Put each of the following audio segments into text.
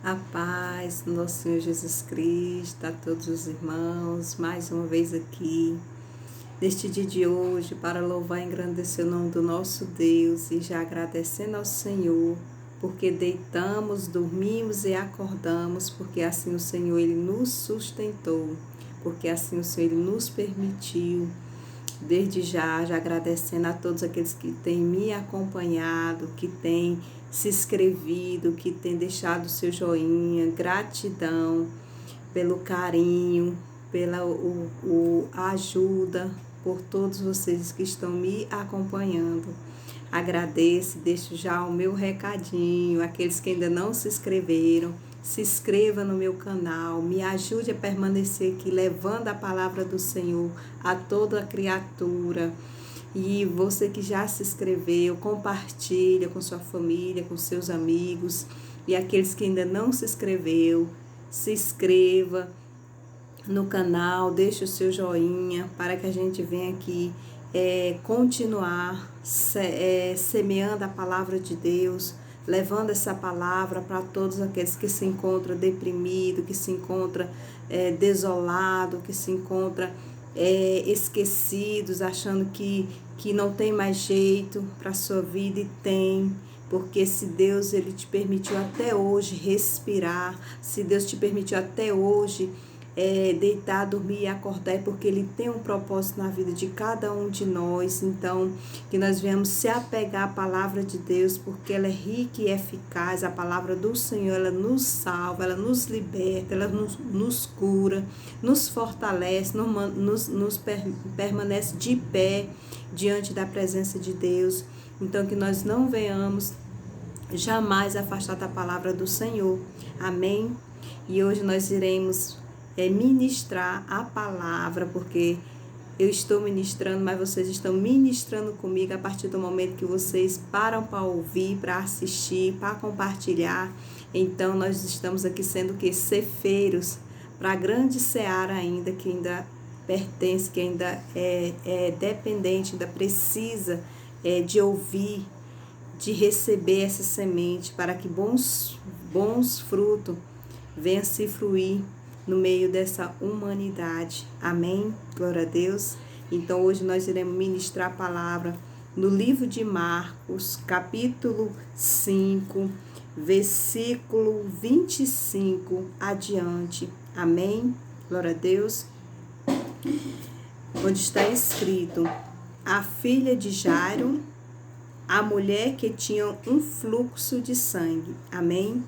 A paz do nosso Senhor Jesus Cristo, a todos os irmãos, mais uma vez aqui, neste dia de hoje, para louvar e engrandecer o nome do nosso Deus e já agradecendo ao Senhor, porque deitamos, dormimos e acordamos, porque assim o Senhor Ele nos sustentou, porque assim o Senhor Ele nos permitiu. Desde já agradecendo a todos aqueles que têm me acompanhado, que têm se inscrevido, que têm deixado o seu joinha, gratidão pelo carinho, pela ajuda, por todos vocês que estão me acompanhando. Agradeço, deixo já o meu recadinho, aqueles que ainda não se inscreveram, se inscreva no meu canal, me ajude a permanecer aqui, levando a palavra do Senhor a toda a criatura. E você que já se inscreveu, compartilha com sua família, com seus amigos. E aqueles que ainda não se inscreveu, se inscreva no canal, deixe o seu joinha para que a gente venha aqui continuar semeando a palavra de Deus, levando essa palavra para todos aqueles que se encontram deprimidos, que se encontram desolados, que se encontram esquecidos, achando que não tem mais jeito para a sua vida, e tem. Porque se Deus ele te permitiu até hoje respirar, se Deus te permitiu até hoje deitar, dormir e acordar, é porque Ele tem um propósito na vida de cada um de nós. Então, que nós venhamos se apegar à palavra de Deus, porque ela é rica e eficaz. A palavra do Senhor, ela nos salva, ela nos liberta, ela nos cura, nos fortalece, nos permanece de pé diante da presença de Deus. Então, que nós não venhamos jamais afastar da palavra do Senhor. Amém? E hoje nós iremos ministrar a palavra, porque eu estou ministrando, mas vocês estão ministrando comigo a partir do momento que vocês param para ouvir, para assistir, para compartilhar. Então nós estamos aqui sendo que cefeiros para a grande seara ainda, que ainda pertence, que ainda é dependente, ainda precisa de ouvir, de receber essa semente, para que bons frutos venham se fruir no meio dessa humanidade. Amém? Glória a Deus. Então hoje nós iremos ministrar a palavra no livro de Marcos, capítulo 5, versículo 25 adiante. Amém? Glória a Deus. Onde está escrito: a filha de Jairo, a mulher que tinha um fluxo de sangue. Amém?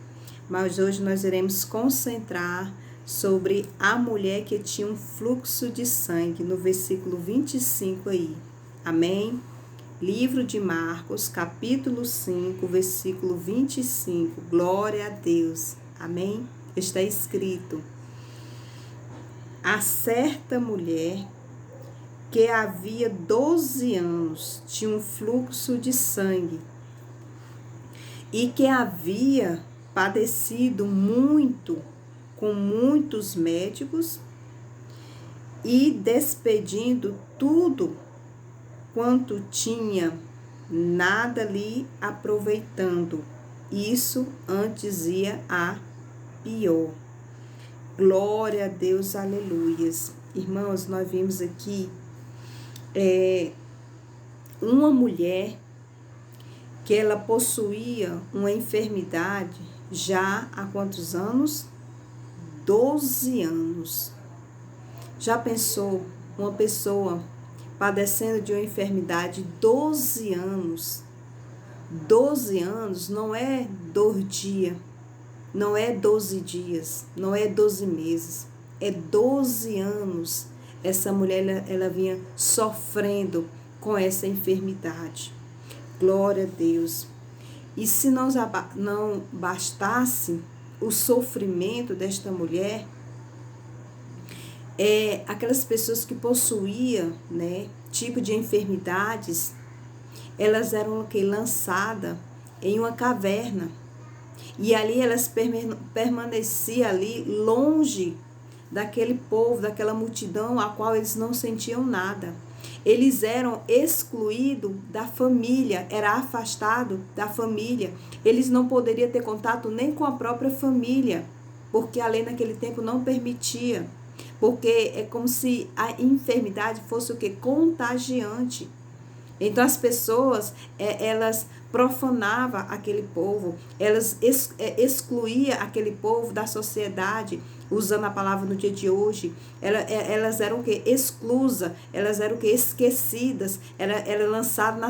Mas hoje nós iremos concentrar sobre a mulher que tinha um fluxo de sangue, no versículo 25 aí. Amém? Livro de Marcos, capítulo 5, versículo 25. Glória a Deus. Amém? Está escrito: a certa mulher que havia 12 anos tinha um fluxo de sangue e que havia padecido muito com muitos médicos e despedindo tudo quanto tinha, nada lhe aproveitando. Isso antes ia a pior. Glória a Deus, aleluias. Irmãos, nós vimos aqui uma mulher que ela possuía uma enfermidade já há quantos anos? 12 anos. Já pensou uma pessoa padecendo de uma enfermidade 12 anos? 12 anos não é 2 dias, não é 12 dias, não é 12 meses, é 12 anos. Essa mulher ela vinha sofrendo com essa enfermidade. Glória a Deus. E se não bastasse o sofrimento desta mulher, aquelas pessoas que possuíam, tipo de enfermidades, elas eram lançadas em uma caverna. E ali elas permaneciam ali longe daquele povo, daquela multidão a qual eles não sentiam nada. Eles eram excluídos da família, era afastado da família. Eles não poderiam ter contato nem com a própria família, porque a lei naquele tempo não permitia. Porque é como se a enfermidade fosse o que? Contagiante. Então as pessoas, elas profanavam aquele povo, elas excluíam aquele povo da sociedade, usando a palavra no dia de hoje. Elas eram o que? Exclusas, elas eram o que? Esquecidas, era lançado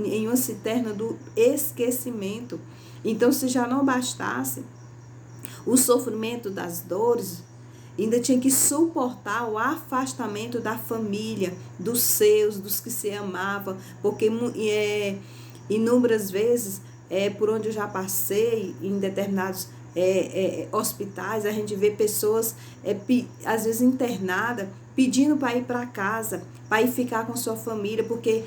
em uma cisterna do esquecimento. Então, se já não bastasse o sofrimento das dores, ainda tinha que suportar o afastamento da família, dos seus, dos que se amavam, porque inúmeras vezes, por onde eu já passei, em determinados hospitais, a gente vê pessoas, às vezes internadas, pedindo para ir para casa, para ir ficar com sua família, porque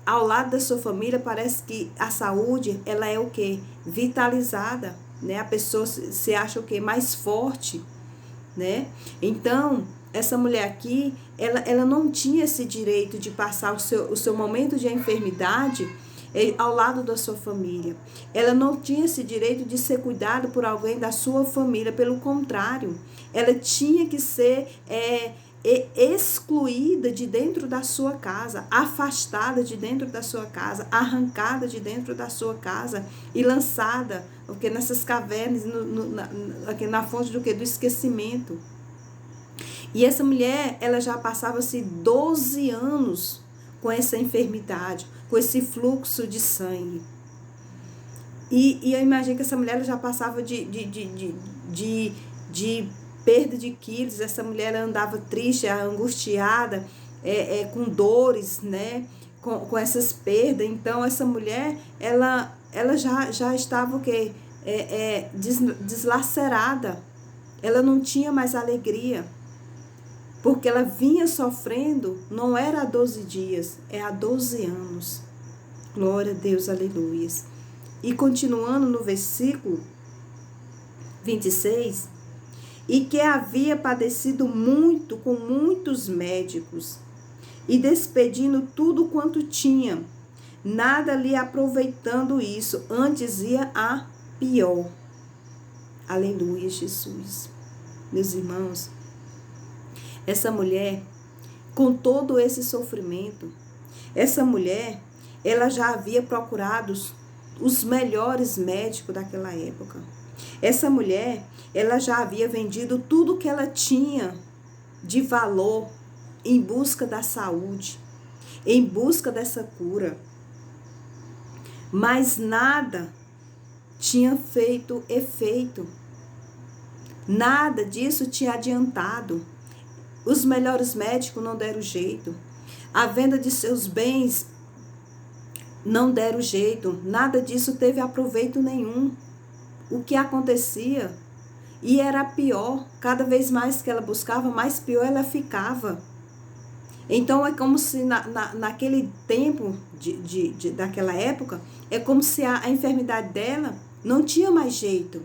ao lado da sua família parece que a saúde, ela é o quê? Vitalizada, né? A pessoa se acha o quê? Mais forte, né? Então, essa mulher aqui, ela não tinha esse direito de passar o seu momento de enfermidade ao lado da sua família. Ela não tinha esse direito de ser cuidada por alguém da sua família, pelo contrário, ela tinha que ser excluída de dentro da sua casa, afastada de dentro da sua casa, arrancada de dentro da sua casa e lançada, porque nessas cavernas, aqui na fonte do que? Do esquecimento. E essa mulher, ela já passava-se 12 anos com essa enfermidade, com esse fluxo de sangue. E eu imagino que essa mulher ela já passava de perda de quilos. Essa mulher ela andava triste, angustiada, com dores, né? Com essas perdas. Então, essa mulher, ela já estava o quê? Deslacerada. Ela não tinha mais alegria. Porque ela vinha sofrendo, não era há 12 dias, é há 12 anos. Glória a Deus, aleluias. E continuando no versículo 26, e que havia padecido muito com muitos médicos, e despedindo tudo quanto tinha, nada lhe aproveitando isso, antes ia a pior. Aleluia, Jesus. Meus irmãos, essa mulher, com todo esse sofrimento, essa mulher, ela já havia procurado os melhores médicos daquela época. Essa mulher, ela já havia vendido tudo que ela tinha de valor em busca da saúde, em busca dessa cura. Mas nada tinha feito efeito. Nada disso tinha adiantado. Os melhores médicos não deram jeito. A venda de seus bens não deram jeito. Nada disso teve aproveito nenhum. O que acontecia? E era pior. Cada vez mais que ela buscava, mais pior ela ficava. Então é como se naquele tempo, daquela época, é como se a enfermidade dela não tinha mais jeito.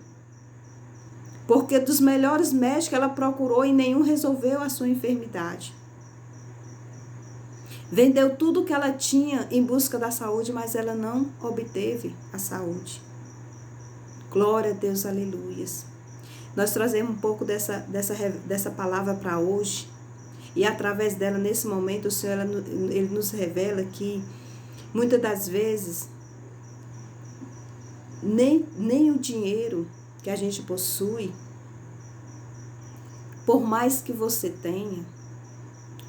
Porque dos melhores médicos ela procurou e nenhum resolveu a sua enfermidade. Vendeu tudo que ela tinha em busca da saúde, mas ela não obteve a saúde. Glória a Deus, aleluias. Nós trazemos um pouco dessa palavra para hoje. E através dela, nesse momento, o Senhor ele nos revela que muitas das vezes nem o dinheiro que a gente possui, por mais que você tenha,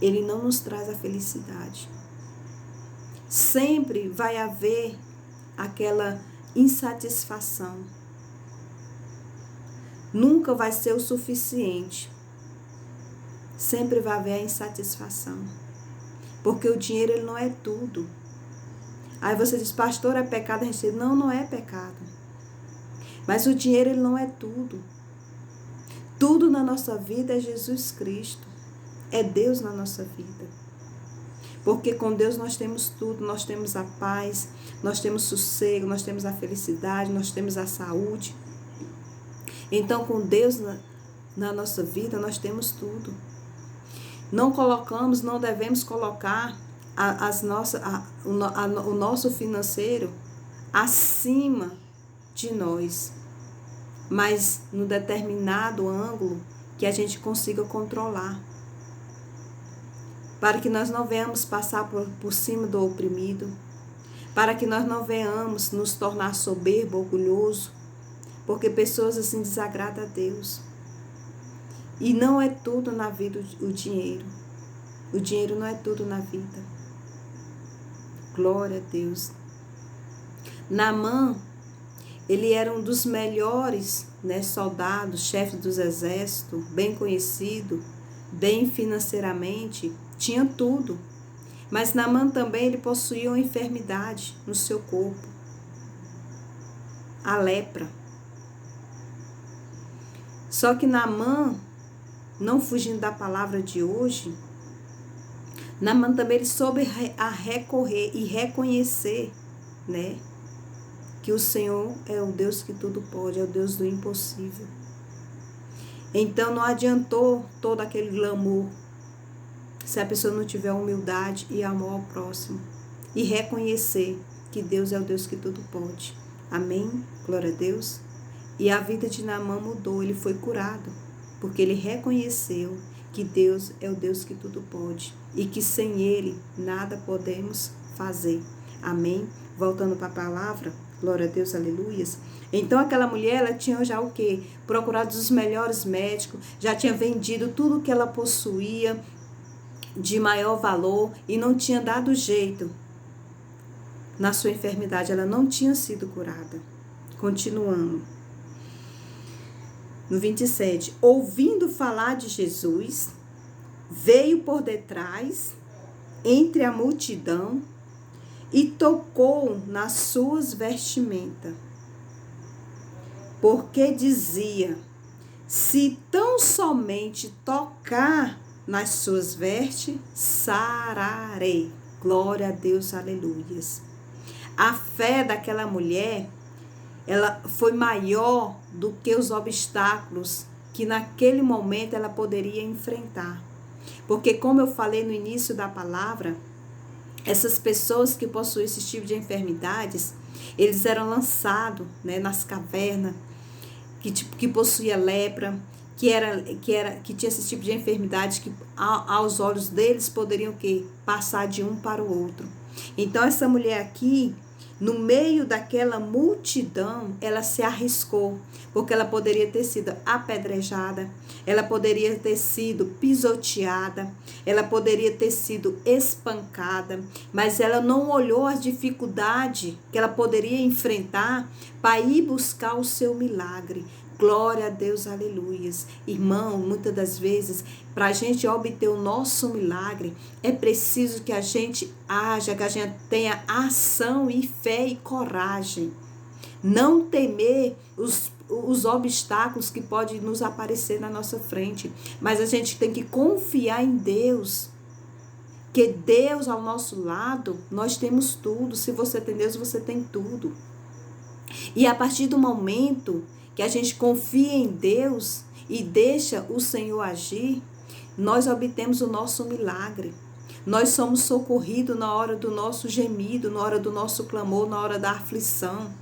ele não nos traz a felicidade. Sempre vai haver aquela insatisfação. Nunca vai ser o suficiente. Sempre vai haver a insatisfação. Porque o dinheiro ele não é tudo. Aí você diz, pastor, é pecado? A gente diz, não é pecado. Mas o dinheiro ele não é tudo. Tudo na nossa vida é Jesus Cristo. É Deus na nossa vida. Porque com Deus nós temos tudo. Nós temos a paz, nós temos sossego, nós temos a felicidade, nós temos a saúde. Então com Deus na nossa vida nós temos tudo. Não devemos colocar o nosso financeiro acima de nós, mas no determinado ângulo que a gente consiga controlar, para que nós não venhamos passar por cima do oprimido, para que nós não venhamos nos tornar soberbo, orgulhoso, porque pessoas assim desagradam a Deus. E não é tudo na vida o dinheiro. O dinheiro não é tudo na vida. Glória a Deus. Naamã, ele era um dos melhores, soldados, chefe dos exércitos, bem conhecido, bem financeiramente, tinha tudo. Mas Naamã também ele possuía uma enfermidade no seu corpo, a lepra. Só que Naamã, não fugindo da palavra de hoje, Naamã também ele soube a recorrer e reconhecer, que o Senhor é o Deus que tudo pode, é o Deus do impossível. Então não adiantou todo aquele glamour se a pessoa não tiver humildade e amor ao próximo e reconhecer que Deus é o Deus que tudo pode. Amém? Glória a Deus. E a vida de Naamã mudou, ele foi curado, porque ele reconheceu que Deus é o Deus que tudo pode e que sem ele nada podemos fazer. Amém? Voltando para a palavra, glória a Deus, aleluias. Então aquela mulher, ela tinha já o quê? Procurado os melhores médicos, já tinha vendido tudo que ela possuía de maior valor e não tinha dado jeito na sua enfermidade, ela não tinha sido curada. Continuando. No 27, ouvindo falar de Jesus, veio por detrás, entre a multidão, e tocou nas suas vestimentas. Porque dizia, se tão somente tocar nas suas vestes, sararei. Glória a Deus, aleluias. A fé daquela mulher, ela foi maior do que os obstáculos que naquele momento ela poderia enfrentar. Porque como eu falei no início da palavra, essas pessoas que possuem esse tipo de enfermidades, eles eram lançados nas cavernas, que possuía lepra, que tinha esse tipo de enfermidade que aos olhos deles poderiam passar de um para o outro. Então essa mulher aqui, no meio daquela multidão, ela se arriscou, porque ela poderia ter sido apedrejada, ela poderia ter sido pisoteada, ela poderia ter sido espancada, mas ela não olhou as dificuldades que ela poderia enfrentar para ir buscar o seu milagre. Glória a Deus, aleluias. Irmão, muitas das vezes, para a gente obter o nosso milagre, é preciso que a gente haja, que a gente tenha ação e fé e coragem. Não temer os obstáculos que podem nos aparecer na nossa frente, mas a gente tem que confiar em Deus. Que Deus ao nosso lado, nós temos tudo. Se você tem Deus, você tem tudo. E a partir do momento que a gente confia em Deus e deixa o Senhor agir, nós obtemos o nosso milagre. Nós somos socorridos na hora do nosso gemido, na hora do nosso clamor, na hora da aflição.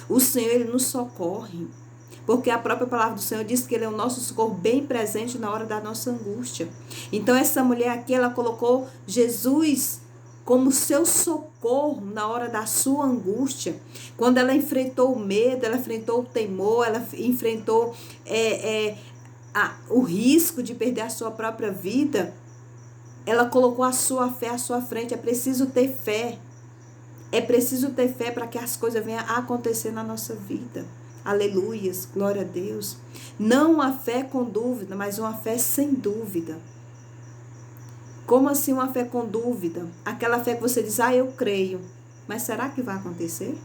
O Senhor, Ele nos socorre, porque a própria palavra do Senhor diz que Ele é o nosso socorro bem presente na hora da nossa angústia. Então essa mulher aqui, ela colocou Jesus como seu socorro na hora da sua angústia. Quando ela enfrentou o medo, ela enfrentou o temor, ela enfrentou o risco de perder a sua própria vida, ela colocou a sua fé à sua frente. É preciso ter fé. É preciso ter fé para que as coisas venham a acontecer na nossa vida. Aleluias, glória a Deus. Não uma fé com dúvida, mas uma fé sem dúvida. Como assim uma fé com dúvida? Aquela fé que você diz, eu creio. Mas será que vai acontecer?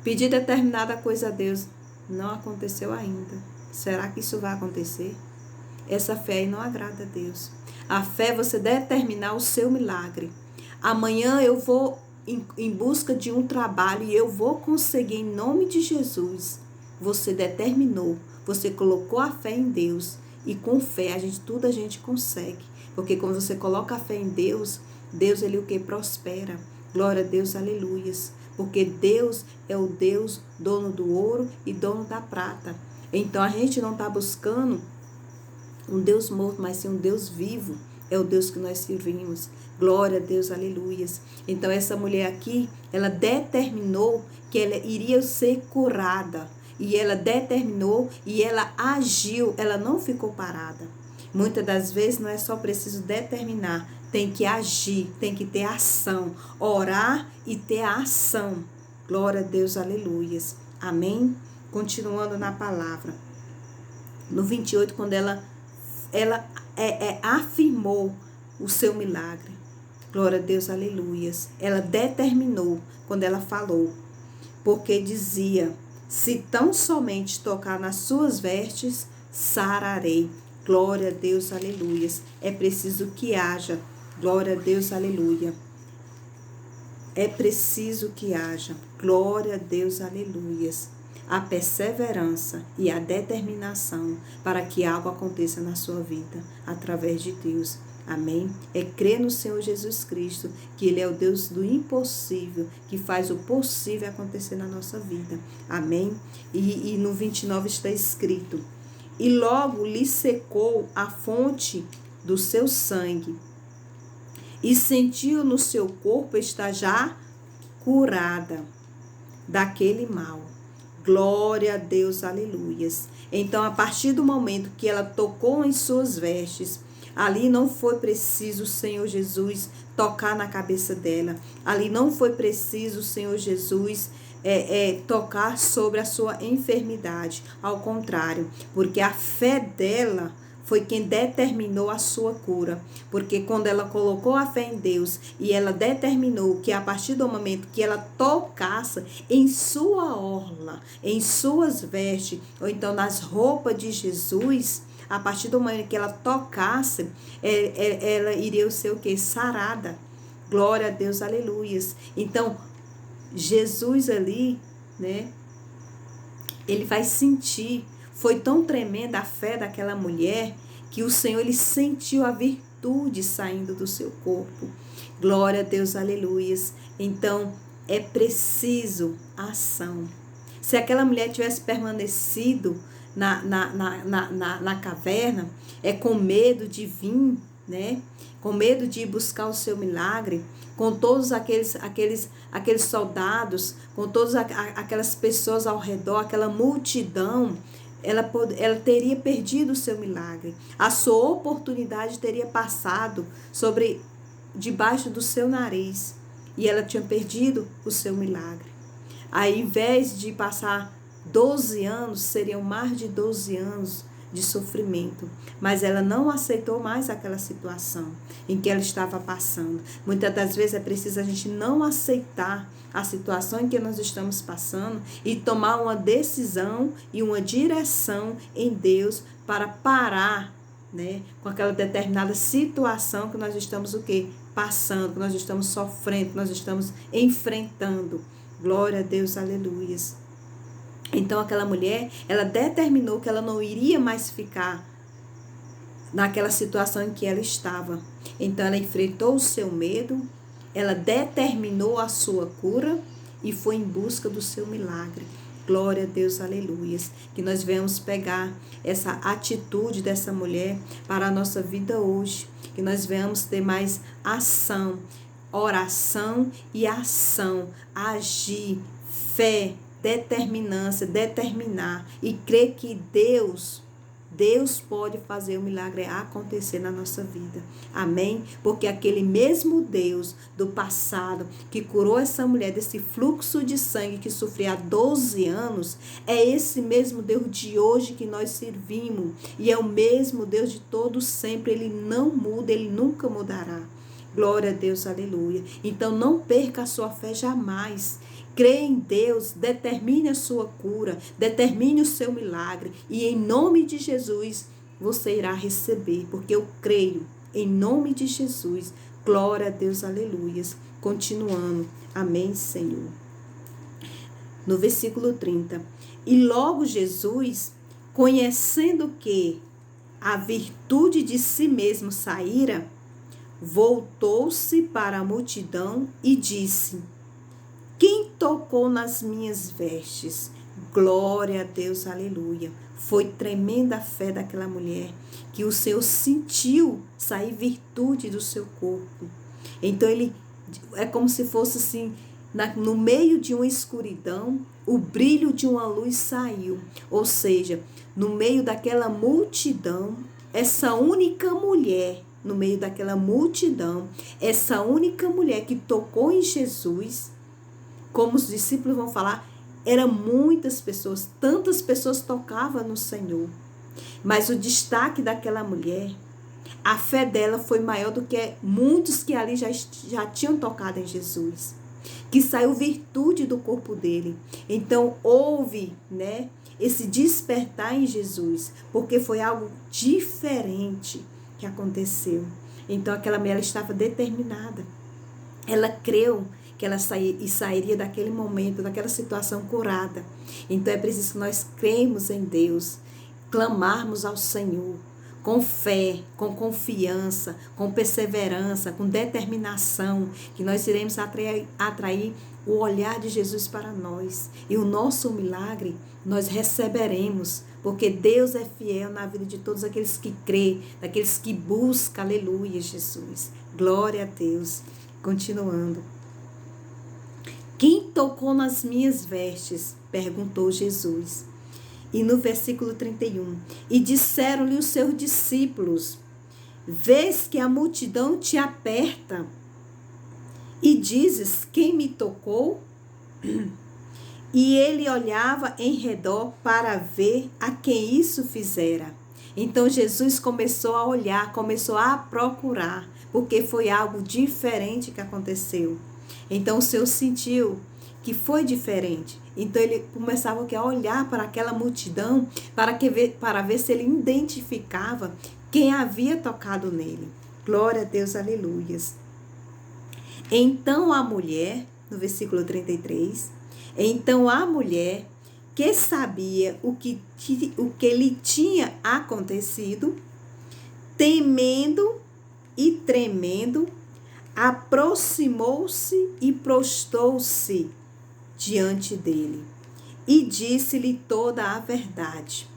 Pedir determinada coisa a Deus, não aconteceu ainda. Será que isso vai acontecer? Essa fé aí não agrada a Deus. A fé é você determinar o seu milagre. Amanhã eu vou em busca de um trabalho e eu vou conseguir em nome de Jesus. Você determinou, você colocou a fé em Deus e com fé, tudo a gente consegue. Porque quando você coloca a fé em Deus, Deus, ele o que? Prospera. Glória a Deus, aleluias. Porque Deus é o Deus dono do ouro e dono da prata. Então a gente não está buscando um Deus morto, mas sim um Deus vivo. É o Deus que nós servimos. Glória a Deus, aleluias. Então essa mulher aqui, ela determinou que ela iria ser curada. E ela determinou e ela agiu, ela não ficou parada. Muitas das vezes não é só preciso determinar, tem que agir, tem que ter ação. Orar e ter a ação. Glória a Deus, aleluias. Amém? Continuando na palavra. No 28, quando ela afirmou o seu milagre. Glória a Deus, aleluias. Ela determinou quando ela falou. Porque dizia, se tão somente tocar nas suas vestes, sararei. Glória a Deus, aleluias. É preciso que haja. Glória a Deus, aleluia. É preciso que haja. Glória a Deus, aleluias. A perseverança e a determinação para que algo aconteça na sua vida, através de Deus. Amém? É crer no Senhor Jesus Cristo, que Ele é o Deus do impossível, que faz o possível acontecer na nossa vida. Amém? E no 29 está escrito, e logo lhe secou a fonte do seu sangue, e sentiu no seu corpo estar já curada daquele mal. Glória a Deus, aleluias. Então, a partir do momento que ela tocou em suas vestes, ali não foi preciso o Senhor Jesus tocar na cabeça dela. Ali não foi preciso o Senhor Jesus tocar sobre a sua enfermidade. Ao contrário, porque a fé dela foi quem determinou a sua cura. Porque quando ela colocou a fé em Deus e ela determinou que a partir do momento que ela tocasse em sua orla, em suas vestes, ou então nas roupas de Jesus, a partir do momento que ela tocasse, ela iria ser o quê? Sarada. Glória a Deus, aleluias. Então, Jesus ali, né? Ele vai sentir. Foi tão tremenda a fé daquela mulher que o Senhor, ele sentiu a virtude saindo do seu corpo. Glória a Deus, aleluias. Então, é preciso ação. Se aquela mulher tivesse permanecido na caverna, com medo de vir, né? Com medo de ir buscar o seu milagre, com todos aqueles soldados, com todas aquelas pessoas ao redor, aquela multidão, ela teria perdido o seu milagre. A sua oportunidade teria passado debaixo do seu nariz e ela tinha perdido o seu milagre. Ao invés de passar 12 anos, seriam mais de 12 anos de sofrimento, mas ela não aceitou mais aquela situação em que ela estava passando. Muitas das vezes é preciso a gente não aceitar a situação em que nós estamos passando e tomar uma decisão e uma direção em Deus para parar, né, com aquela determinada situação que nós estamos passando, que nós estamos sofrendo, que nós estamos enfrentando. Glória a Deus, aleluias. Então aquela mulher, ela determinou que ela não iria mais ficar naquela situação em que ela estava. Então ela enfrentou o seu medo, ela determinou a sua cura e foi em busca do seu milagre. Glória a Deus, aleluias. Que nós venhamos pegar essa atitude dessa mulher para a nossa vida hoje. Que nós venhamos ter mais ação, oração e ação, agir, fé, determinância, determinar e crer que Deus pode fazer o milagre acontecer na nossa vida. Amém? Porque aquele mesmo Deus do passado que curou essa mulher desse fluxo de sangue que sofria há 12 anos, é esse mesmo Deus de hoje que nós servimos. E é o mesmo Deus de todo sempre. Ele não muda, ele nunca mudará. Glória a Deus, aleluia. Então não perca a sua fé jamais. Crê em Deus, determine a sua cura, determine o seu milagre e em nome de Jesus você irá receber, porque eu creio em nome de Jesus. Glória a Deus, aleluias. Continuando, amém, Senhor. No versículo 30, e logo Jesus, conhecendo que a virtude de si mesmo saíra, voltou-se para a multidão e disse: quem tocou nas minhas vestes? Glória a Deus, aleluia. Foi tremenda a fé daquela mulher, que o Senhor sentiu sair virtude do seu corpo. Então é como se fosse assim, no meio de uma escuridão, o brilho de uma luz saiu. Ou seja, no meio daquela multidão, essa única mulher, no meio daquela multidão, essa única mulher que tocou em Jesus, como os discípulos vão falar, eram muitas pessoas, tantas pessoas tocavam no Senhor. Mas o destaque daquela mulher, a fé dela foi maior do que muitos que ali já tinham tocado em Jesus. Que saiu virtude do corpo dele. Então houve, esse despertar em Jesus, porque foi algo diferente que aconteceu. Então aquela mulher estava determinada. Ela creu que ela sairia daquele momento, daquela situação curada. Então é preciso que nós cremos em Deus, clamarmos ao Senhor, com fé, com confiança, com perseverança, com determinação, que nós iremos atrair o olhar de Jesus para nós. E o nosso milagre nós receberemos, porque Deus é fiel na vida de todos aqueles que crê, daqueles que buscam, aleluia, Jesus. Glória a Deus. Continuando. Quem tocou nas minhas vestes? Perguntou Jesus. E no versículo 31, e disseram-lhe os seus discípulos: vês que a multidão te aperta e dizes: quem me tocou? E ele olhava em redor para ver a quem isso fizera. Então Jesus começou a olhar, começou a procurar, porque foi algo diferente que aconteceu. Então o Senhor sentiu que foi diferente. Então ele começava a olhar para aquela multidão para ver se ele identificava quem havia tocado nele. Glória a Deus, aleluias. Então a mulher, no versículo 33, então a mulher que sabia o que lhe tinha acontecido, temendo e tremendo, aproximou-se e prostou-se diante dele e disse-lhe toda a verdade.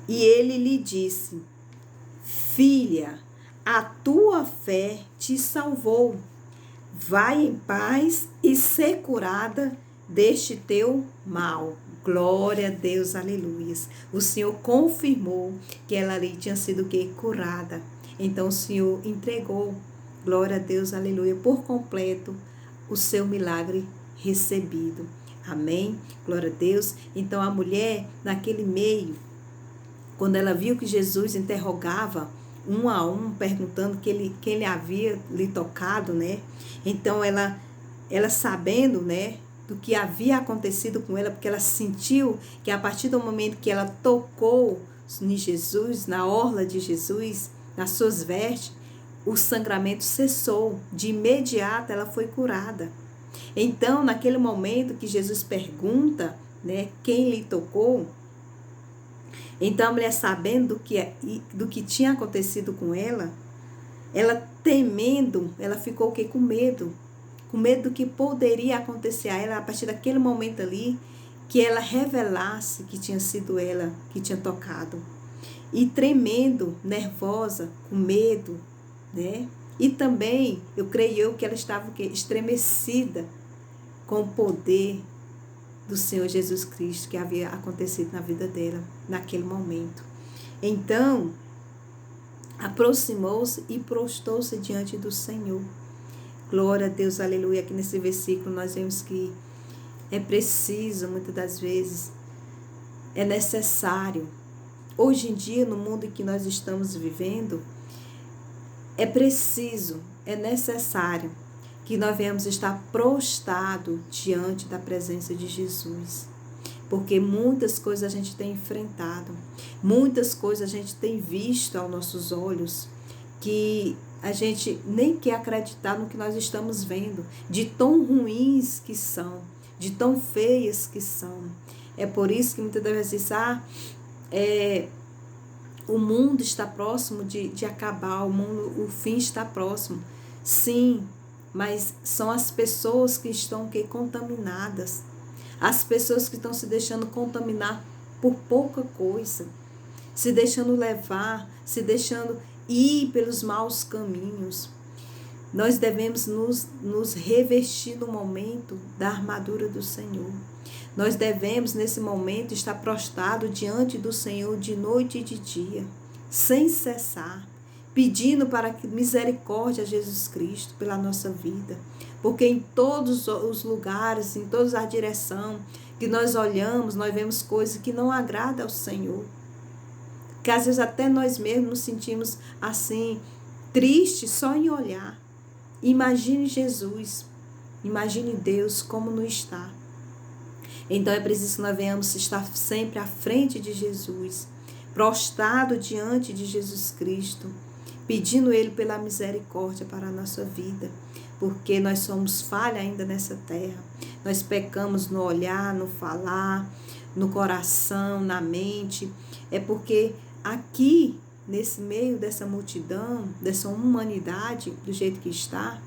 E ele lhe disse: filha, a tua fé te salvou. Vai em paz e ser curada deste teu mal. Glória a Deus, aleluias. O Senhor confirmou que ela ali tinha sido curada. Então o Senhor entregou, glória a Deus, aleluia, por completo o seu milagre recebido. Amém? Glória a Deus. Então a mulher, naquele meio, quando ela viu que Jesus interrogava um a um, perguntando quem ele havia lhe tocado, Então ela sabendo, do que havia acontecido com ela, porque ela sentiu que a partir do momento que ela tocou em Jesus, na orla de Jesus, nas suas vestes, o sangramento cessou. De imediato ela foi curada. Então, naquele momento que Jesus pergunta, quem lhe tocou, então a mulher, sabendo do que tinha acontecido com ela temendo, ela ficou com medo. Com medo do que poderia acontecer a ela a partir daquele momento ali, que ela revelasse que tinha sido ela que tinha tocado. E tremendo, nervosa, com medo, E também, eu creio que ela estava estremecida com o poder do Senhor Jesus Cristo que havia acontecido na vida dela, naquele momento. Então, aproximou-se e prostou-se diante do Senhor. Glória a Deus, aleluia. Aqui nesse versículo nós vemos que é preciso, muitas das vezes, é necessário. Hoje em dia, no mundo em que nós estamos vivendo, é preciso, é necessário que nós venhamos estar prostrados diante da presença de Jesus. Porque muitas coisas a gente tem enfrentado, muitas coisas a gente tem visto aos nossos olhos, que a gente nem quer acreditar no que nós estamos vendo, de tão ruins que são, de tão feias que são. É por isso que muitas das vezes o mundo está próximo de acabar, o fim está próximo. Sim, mas são as pessoas que estão contaminadas. As pessoas que estão se deixando contaminar por pouca coisa, se deixando levar, se deixando ir pelos maus caminhos. Nós devemos nos revestir no momento da armadura do Senhor. Nós devemos, nesse momento, estar prostrado diante do Senhor de noite e de dia, sem cessar, pedindo para que misericórdia a Jesus Cristo pela nossa vida. Porque em todos os lugares, em toda a direção que nós olhamos, nós vemos coisas que não agradam ao Senhor. Que às vezes até nós mesmos nos sentimos assim, tristes só em olhar. Imagine Jesus, imagine Deus como não está. Então é preciso que nós venhamos estar sempre à frente de Jesus, prostrado diante de Jesus Cristo, pedindo Ele pela misericórdia para a nossa vida, porque nós somos falha ainda nessa terra. Nós pecamos no olhar, no falar, no coração, na mente. É porque aqui, nesse meio dessa multidão, dessa humanidade, do jeito que está,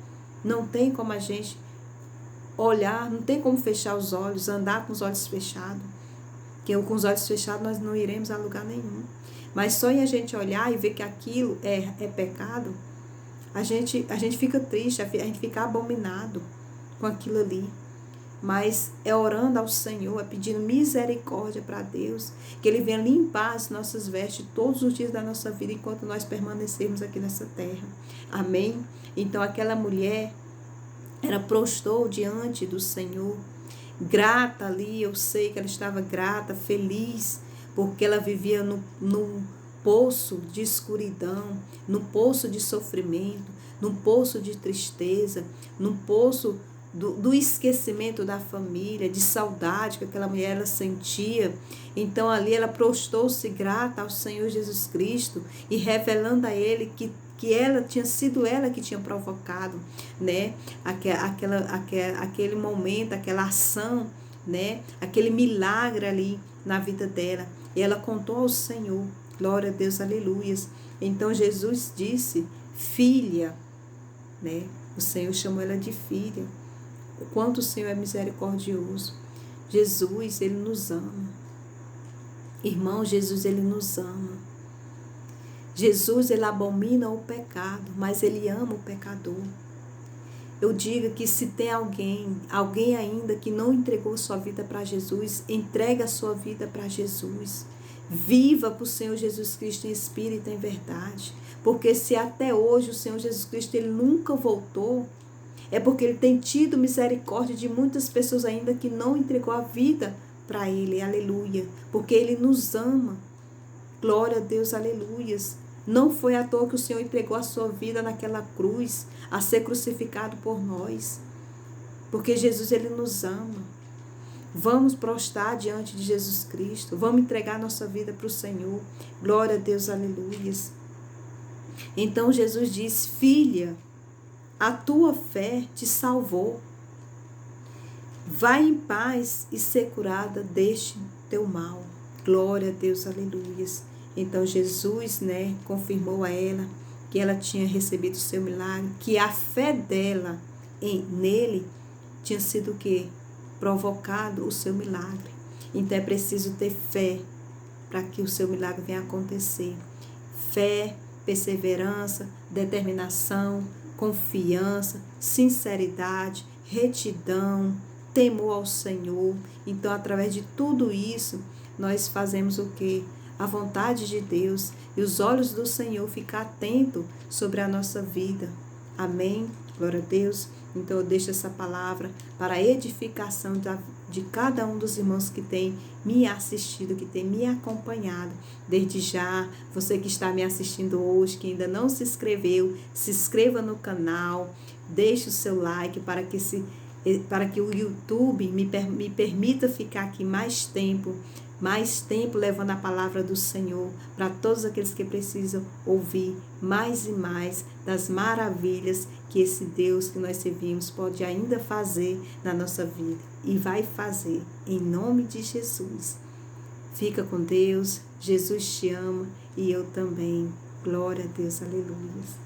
não tem como a gente olhar, não tem como fechar os olhos, andar com os olhos fechados. Porque com os olhos fechados nós não iremos a lugar nenhum. Mas só em a gente olhar e ver que aquilo é pecado, a gente fica triste, a gente fica abominado com aquilo ali. Mas é orando ao Senhor, é pedindo misericórdia para Deus, que Ele venha limpar as nossas vestes todos os dias da nossa vida, enquanto nós permanecermos aqui nessa terra. Amém? Então aquela mulher, ela prostrou diante do Senhor, grata ali, eu sei que ela estava grata, feliz, porque ela vivia no poço de escuridão, no poço de sofrimento, no poço de tristeza, no poço do esquecimento da família, de saudade que aquela mulher ela sentia. Então ali ela prostrou-se grata ao Senhor Jesus Cristo e revelando a Ele que ela tinha sido ela que tinha provocado, né? Aquele momento, aquela ação, né? Aquele milagre ali na vida dela. E ela contou ao Senhor. Glória a Deus, aleluias. Então Jesus disse, filha, né? O Senhor chamou ela de filha. O quanto o Senhor é misericordioso. Jesus, Ele nos ama. Irmão, Jesus, Ele nos ama. Jesus, Ele abomina o pecado, mas Ele ama o pecador. Eu digo que se tem alguém ainda que não entregou sua vida para Jesus, entregue a sua vida para Jesus. Viva para o Senhor Jesus Cristo em espírito e em verdade. Porque se até hoje o Senhor Jesus Cristo Ele nunca voltou, é porque Ele tem tido misericórdia de muitas pessoas ainda que não entregou a vida para Ele, aleluia, porque Ele nos ama, glória a Deus, aleluias. Não foi à toa que o Senhor entregou a sua vida naquela cruz, a ser crucificado por nós, porque Jesus, Ele nos ama. Vamos prostrar diante de Jesus Cristo, vamos entregar nossa vida para o Senhor, glória a Deus, aleluias. Então Jesus diz, filha, a tua fé te salvou. Vai em paz e ser curada deste teu mal. Glória a Deus, aleluias. Então Jesus, né, confirmou a ela que ela tinha recebido o seu milagre, que a fé dela nele tinha sido o quê? Provocado o seu milagre. Então é preciso ter fé para que o seu milagre venha acontecer. Fé, perseverança, determinação, confiança, sinceridade, retidão, temor ao Senhor. Então, através de tudo isso, nós fazemos o quê? A vontade de Deus e os olhos do Senhor ficam atentos sobre a nossa vida. Amém? Glória a Deus. Então, eu deixo essa palavra para a edificação de cada um dos irmãos que tem me assistido, que tem me acompanhado. Desde já, você que está me assistindo hoje, que ainda não se inscreveu, se inscreva no canal, deixe o seu like para que o YouTube me permita ficar aqui mais tempo levando a palavra do Senhor para todos aqueles que precisam ouvir mais e mais das maravilhas que esse Deus que nós servimos pode ainda fazer na nossa vida e vai fazer em nome de Jesus. Fica com Deus, Jesus te ama e eu também. Glória a Deus, aleluia.